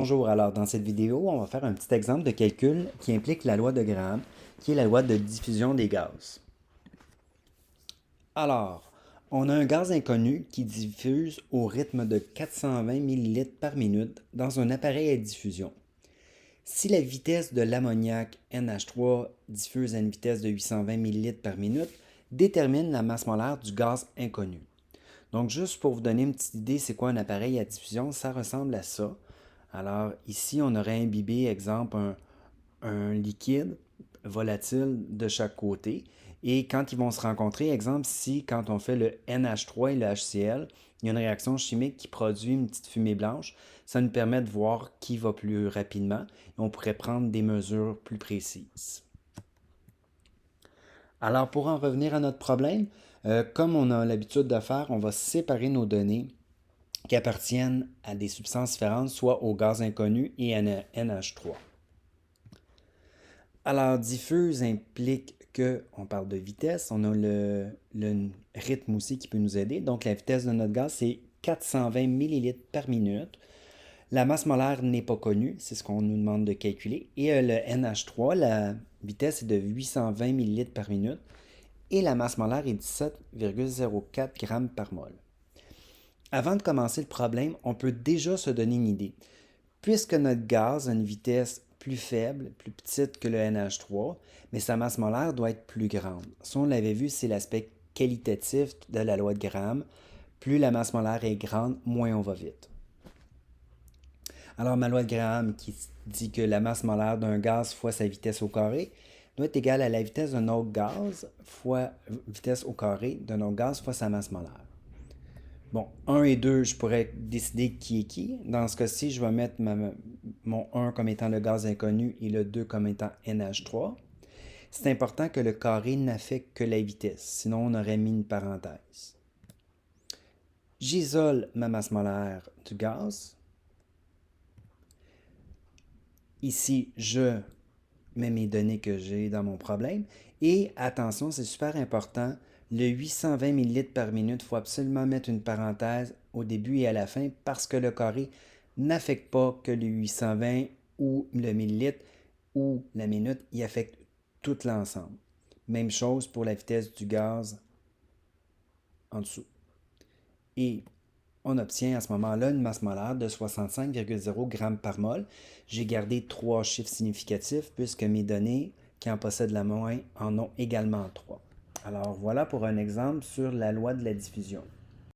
Bonjour, alors dans cette vidéo, on va faire un petit exemple de calcul qui implique la loi de Graham, qui est la loi de diffusion des gaz. Alors, on a un gaz inconnu qui diffuse au rythme de 420 millilitres par minute dans un appareil à diffusion. Si la vitesse de l'ammoniac NH3 diffuse à une vitesse de 820 millilitres par minute, détermine la masse molaire du gaz inconnu. Donc, juste pour vous donner une petite idée, c'est quoi un appareil à diffusion, ça ressemble à ça. Alors, ici, on aurait imbibé, exemple, un liquide volatile de chaque côté. Et quand ils vont se rencontrer, exemple, si quand on fait le NH3 et le HCl, il y a une réaction chimique qui produit une petite fumée blanche, ça nous permet de voir qui va plus rapidement et on pourrait prendre des mesures plus précises. Alors, pour en revenir à notre problème, comme on a l'habitude de faire, on va séparer nos données qui appartiennent à des substances différentes, soit au gaz inconnu et à NH3. Alors, diffuse implique qu'on parle de vitesse. On a le rythme aussi qui peut nous aider. Donc, la vitesse de notre gaz, c'est 420 millilitres par minute. La masse molaire n'est pas connue, c'est ce qu'on nous demande de calculer. Et le NH3, la vitesse est de 820 millilitres par minute. Et la masse molaire est 17,04 grammes par mol. Avant de commencer le problème, on peut déjà se donner une idée. Puisque notre gaz a une vitesse plus faible, plus petite que le NH3, mais sa masse molaire doit être plus grande. Ça, on l'avait vu, c'est l'aspect qualitatif de la loi de Graham. Plus la masse molaire est grande, moins on va vite. Alors, ma loi de Graham qui dit que la masse molaire d'un gaz fois sa vitesse au carré doit être égale à la vitesse d'un autre gaz fois vitesse au carré d'un autre gaz fois sa masse molaire. Bon, 1 et 2, je pourrais décider qui est qui. Dans ce cas-ci, je vais mettre mon 1 comme étant le gaz inconnu et le 2 comme étant NH3. C'est important que le carré n'affecte que la vitesse, sinon on aurait mis une parenthèse. J'isole ma masse molaire du gaz. Ici, je mets mes données que j'ai dans mon problème. Et attention, c'est super important, le 820 ml par minute, il faut absolument mettre une parenthèse au début et à la fin parce que le carré n'affecte pas que le 820 ou le millilitre ou la minute, il affecte tout l'ensemble. Même chose pour la vitesse du gaz en dessous. Et on obtient à ce moment-là une masse molaire de 65,0 grammes par mol. J'ai gardé 3 chiffres significatifs puisque mes données qui en possèdent la moins en ont également 3. Alors voilà pour un exemple sur la loi de la diffusion.